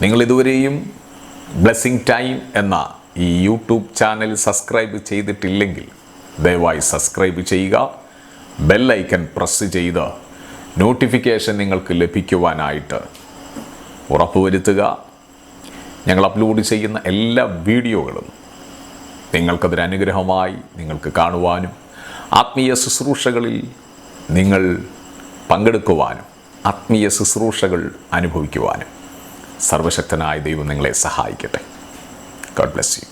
നിങ്ങൾ ഇതുവരെയും blessing time എന്ന ഈ യൂട്യൂബ് ചാനൽ സബ്സ്ക്രൈബ് ചെയ്തിട്ടില്ലെങ്കിൽ ദയവായി സബ്സ്ക്രൈബ് ചെയ്യുക. ബെൽ ഐക്കൺ പ്രസ് ചെയ്ത് നോട്ടിഫിക്കേഷൻ നിങ്ങൾക്ക് ലഭിക്കുവാനായിട്ട് ഉറപ്പുവരുത്തുക. ഞങ്ങൾ അപ്ലോഡ് ചെയ്യുന്ന എല്ലാ വീഡിയോകളും നിങ്ങൾക്കതൊരു അനുഗ്രഹമായി നിങ്ങൾക്ക് കാണുവാനും ആത്മീയ ശുശ്രൂഷകളിൽ നിങ്ങൾ പങ്കെടുക്കുവാനും ആത്മീയ ശുശ്രൂഷകൾ അനുഭവിക്കുവാനും സർവശക്തനായ ദൈവം നിങ്ങളെ സഹായിക്കട്ടെ. God bless you.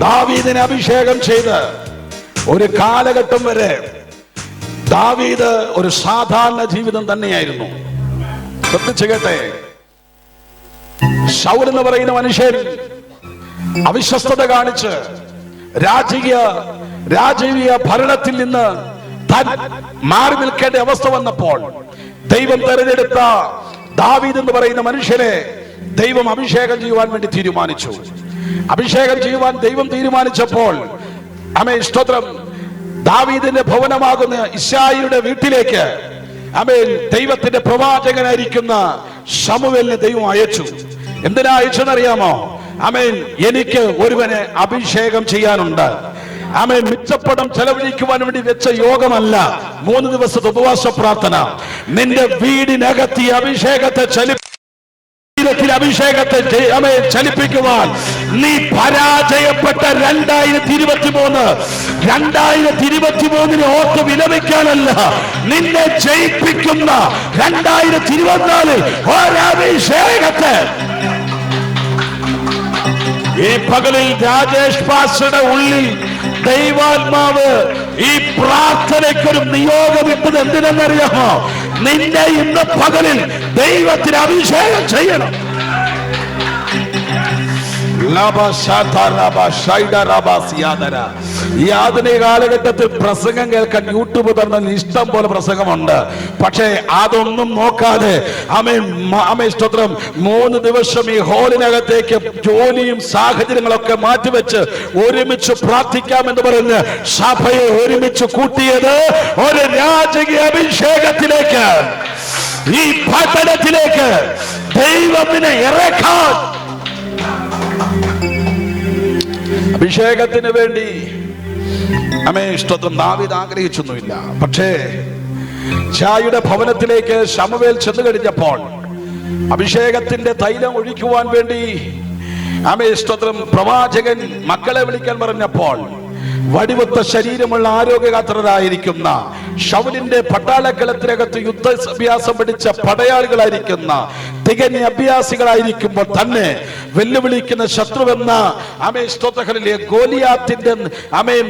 ദാവീദിനെ അഭിഷേകം ചെയ്ത് ഒരു കാലഘട്ടം വരെ ദാവീദ് ഒരു സാധാരണ ജീവിതം തന്നെയായിരുന്നു. ശ്രദ്ധിച്ചു കേട്ടെ, ശൗൽ എന്ന് പറയുന്ന മനുഷ്യൻ അവിശ്വസ്തത കാണിച്ച് രാജകീയ ഭരണത്തിൽ നിന്ന് താൻ മാറി നിൽക്കേണ്ട അവസ്ഥ വന്നപ്പോൾ ദൈവം തെരഞ്ഞെടുത്ത ദാവീദ് എന്ന് പറയുന്ന മനുഷ്യനെ ദൈവം അഭിഷേകം ചെയ്യുവാൻ വേണ്ടി തീരുമാനിച്ചു. അഭിഷേകം ചെയ്യുവാൻ ദൈവം തീരുമാനിച്ചപ്പോൾ സ്തോത്രം, ദാവീദിന്റെ ഭവനമാകുന്ന ഇശ്ശായിയുടെ വീട്ടിലേക്ക് ദൈവത്തിന്റെ പ്രവാചകനായിരിക്കുന്ന ശമൂവേലിനെ ദൈവം അയച്ചു. എന്തിനാ അയച്ചെന്നറിയാമോ? എനിക്ക് ഒരുവനെ അഭിഷേകം ചെയ്യാനുണ്ട്. മിച്ചപ്പടം ചെലവഴിക്കുവാൻ വേണ്ടി വെച്ച യോഗമല്ല, 3 ദിവസത്തെ ഉപവാസ പ്രാർത്ഥന. നിന്റെ വീടിനകത്ത് ഈ അഭിഷേകത്തെ ചലിപ്പിക്കുവാൻ നീ പരാജയപ്പെട്ട 2023 ഓർത്ത് വിലപിക്കാനല്ല, നിന്നെ ജയിപ്പിക്കുന്ന 2024 ഒരഭിഷേകത്തെ ഈ പകലിൽ രാജേഷ് പാസ്റ്ററുടെ ഉള്ളിൽ ദൈവാത്മാവ് ഈ പ്രാർത്ഥനയ്ക്കൊരു നിയോഗം ഇട്ടത് എന്തിനെന്നറിയാമോ? നിന്നെ ഇന്ന് പകലിൽ ദൈവത്തിന് അഭിഷേകം ചെയ്യണം. ഈ ആധുനിക കാലഘട്ടത്തിൽ പ്രസംഗം കേൾക്കാൻ യൂട്യൂബ് തുറന്നാൽ ഇഷ്ടം പോലെ പ്രസംഗമുണ്ട്. പക്ഷേ അതൊന്നും നോക്കാതെ സ്തോത്രം 3 ദിവസം ഈ ഹോളിനകത്തേക്ക് ജോലിയും സാഹചര്യങ്ങളൊക്കെ മാറ്റിവെച്ച് ഒരുമിച്ച് പ്രാർത്ഥിക്കാമെന്ന് പറഞ്ഞ് സഭയെ ഒരുമിച്ച് കൂട്ടിയത് ഒരു രാജകീയ അഭിഷേകത്തിലേക്ക്, ഈ പട്ടണത്തിലേക്ക് ദൈവത്തിനെ ഇറക്കാൻ. അഭിഷേകത്തിന് വേണ്ടി സ്തോത്രം ദാവീദ് ആഗ്രഹിച്ചൊന്നുമില്ല. പക്ഷേ ഇശ്ശായിയുടെ ഭവനത്തിലേക്ക് ശമൂവേൽ ചെന്നു കഴിഞ്ഞപ്പോൾ അഭിഷേകത്തിന്റെ തൈലം ഒഴിക്കുവാൻ വേണ്ടി സ്തോത്രം പ്രവാചകൻ മക്കളെ വിളിക്കാൻ പറഞ്ഞപ്പോൾ വടിവത്ത ശരീരമുള്ള ആരോഗ്യഗാത്രരായിരിക്കുന്ന ശൗലിന്റെ പട്ടാളക്കളത്തിനകത്ത് യുദ്ധാഭ്യാസം പഠിച്ച പടയാളികളായിരിക്കുന്ന തികഞ്ഞ അഭ്യാസികളായിരിക്കുമ്പോൾ തന്നെ വെല്ലുവിളിക്കുന്ന ശത്രുവെന്ന സ്തോത്രങ്ങളിലെ ഗോലിയാത്തിന്റെ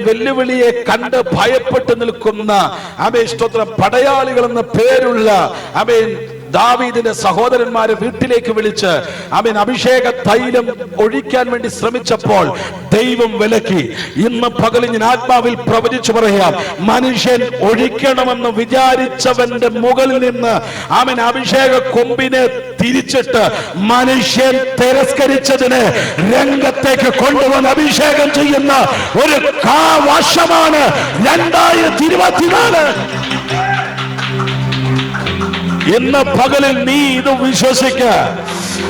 വെല്ലുവിളിയെ കണ്ട് ഭയപ്പെട്ടു നിൽക്കുന്ന സ്തോത്രം പടയാളികൾ എന്ന പേരുള്ള ദാവീദിന്റെ സഹോദരന്മാരെ വീട്ടിലേക്ക് വിളിച്ച് അഭിഷേക തൈലം ഒഴിക്കാൻ വേണ്ടി ശ്രമിച്ചപ്പോൾ ദൈവം വിലക്കി. ഇന്ന് പകൽ ഞാൻ ആത്മാവിൽ പ്രവചിച്ചു പറയാം, മനുഷ്യൻ ഒഴിക്കണമെന്ന് വിചാരിച്ചവന്റെ മുകളിൽ നിന്ന് അഭിഷേക കൊമ്പിനെ തിരിച്ചിട്ട് മനുഷ്യൻ തിരസ്കരിച്ചതിന് രംഗത്തേക്ക് കൊണ്ടുവന്ന് അഭിഷേകം ചെയ്യുന്ന ഒരു വർഷമാണ് 2024. ഇന്ന് പകലിൽ നീ ഇത് വിശ്വസിക്ക.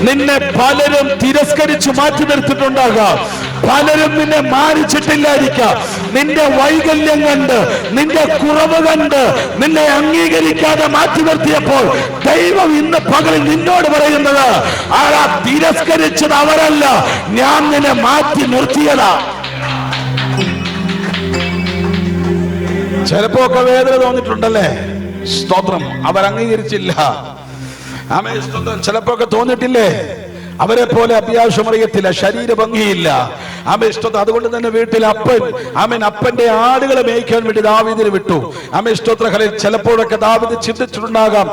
നിന്നെ പലരും തിരസ്കരിച്ച് മാറ്റി നിർത്തിയിട്ടുണ്ടാകാം, പലരും നിന്നെ മാനിച്ചിട്ടില്ലായിരിക്കാം. നിന്റെ വൈകല്യം കണ്ട്, നിന്റെ കുറവ് കണ്ട് നിന്നെ അംഗീകരിക്കാതെ മാറ്റി നിർത്തിയപ്പോൾ ദൈവം ഇന്ന് പകലിൽ നിന്നോട് പറയുന്നത്, ആരാ തിരസ്കരിച്ചത് അവരല്ല, ഞാൻ നിന്നെ മാറ്റി നിർത്തിയതാ. ചിലപ്പോ ഒക്കെ വേദന തോന്നിട്ടുണ്ടല്ലേ? സ്തോത്രം, അവർ അംഗീകരിച്ചില്ല. ചിലപ്പോ ഒക്കെ തോന്നിട്ടില്ലേ? അവരെ പോലെ അഭ്യാസം അറിയത്തില്ല, ശരീര ഭംഗിയില്ല. അതുകൊണ്ട് തന്നെ വീട്ടിൽ അപ്പന്റെ ആടുകളെ മേയ്ക്കാൻ വേണ്ടി ദാവീദിനെ വിട്ടു. സ്തോത്രങ്ങളിൽ ചിലപ്പോഴൊക്കെ ദാവീദ് ചിന്തിച്ചിട്ടുണ്ടാകാം,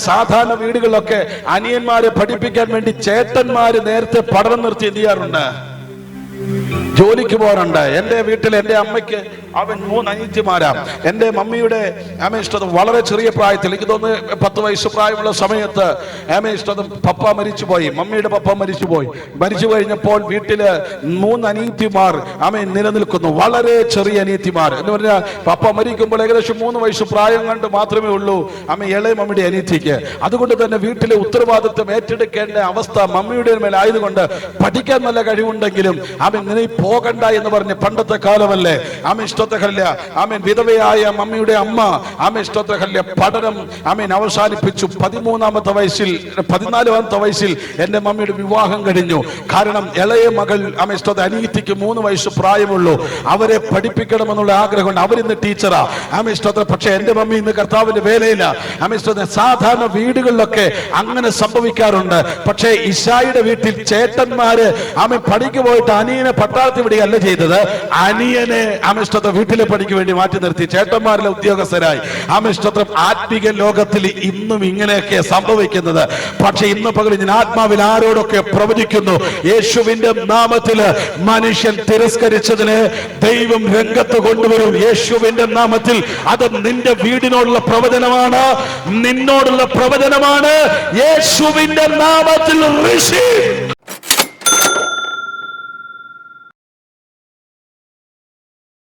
സാധാരണ വീടുകളിലൊക്കെ അനിയന്മാരെ പഠിപ്പിക്കാൻ വേണ്ടി ചേട്ടന്മാര് നേരത്തെ പഠനം നിർത്തി എന്ത് ചെയ്യാറുണ്ട്? ജോലിക്ക് പോകാറുണ്ട്. എൻ്റെ വീട്ടിൽ എൻ്റെ അമ്മയ്ക്ക് അവൻ 3 അനിയത്തിമാരാ. എൻ്റെ മമ്മിയുടെ ഇഷ്ടം വളരെ ചെറിയ പ്രായത്തിൽ, എനിക്ക് തോന്നുന്നു 10 വയസ്സ് പ്രായമുള്ള സമയത്ത് ഇഷ്ടം പപ്പ മരിച്ചുപോയി. മമ്മിയുടെ പപ്പ മരിച്ചുപോയി. മരിച്ചു കഴിഞ്ഞപ്പോൾ വീട്ടില് 3 അനിയത്തിമാർ നിലനിൽക്കുന്നു. വളരെ ചെറിയ അനിയത്തിമാർ എന്ന് പറഞ്ഞാൽ പപ്പ മരിക്കുമ്പോൾ ഏകദേശം 3 വയസ്സ് പ്രായം കണ്ട് മാത്രമേ ഉള്ളൂ ഇളയ മമ്മിയുടെ അനിയത്തിക്ക്. അതുകൊണ്ട് തന്നെ വീട്ടിലെ ഉത്തരവാദിത്വം ഏറ്റെടുക്കേണ്ട അവസ്ഥ മമ്മിയുടെ മേലായതുകൊണ്ട് പഠിക്കാൻ നല്ല കഴിവുണ്ടെങ്കിലും നീ പോകണ്ട എന്ന് പറഞ്ഞ്, പണ്ടത്തെ കാലമല്ലേ ഇഷ്ടത്തഹല്യ വിധവയായ മമ്മിയുടെ അമ്മ ഇഷ്ടത്തഹല്യ പഠനം അവസാനിപ്പിച്ചു. 14ാമത്തെ വയസ്സിൽ എന്റെ മമ്മിയുടെ വിവാഹം കഴിഞ്ഞു. കാരണം ഇളയ മകൾ അനിയത്തിക്ക് 3 വയസ്സ് പ്രായമുള്ളൂ. അവരെ പഠിപ്പിക്കണമെന്നുള്ള ആഗ്രഹമുണ്ട്. അവരിന്ന് ടീച്ചറാ പക്ഷെ എന്റെ മമ്മി ഇന്ന് കർത്താവിന്റെ വേലയില്ല. സാധാരണ വീടുകളിലൊക്കെ അങ്ങനെ സംഭവിക്കാറുണ്ട്. പക്ഷേ ഇശായിയുടെ വീട്ടിൽ ചേട്ടന്മാര് പണിക്ക് പോയിട്ട് അനിയനെ പട്ടാളത്തിൽ വിടുകയല്ല ചെയ്തത്. അനിയനെ വീട്ടിലെ പണിക്ക് വേണ്ടി മാറ്റി നിർത്തി ചേട്ടന്മാരിലെ ഉദ്യോഗസ്ഥരായി. ആത്മീക ലോകത്തിൽ ഇന്നും ഇങ്ങനെയൊക്കെ സംഭവിക്കുന്നത്. പക്ഷെ ഇന്ന് പകൽ ഞാൻ ആത്മാവിൽ ആരോടൊക്കെ പ്രവചിക്കുന്നു, യേശുവിന്റെ നാമത്തില് മനുഷ്യൻ തിരസ്കരിച്ചതിന് ദൈവം രംഗത്ത് കൊണ്ടുവരും. യേശുവിന്റെ നാമത്തിൽ അത് നിന്റെ വീടിനോടുള്ള പ്രവചനമാണ്, നിന്നോടുള്ള പ്രവചനമാണ്. യേശുവിന്റെ നാമത്തിൽ റിസീവ്.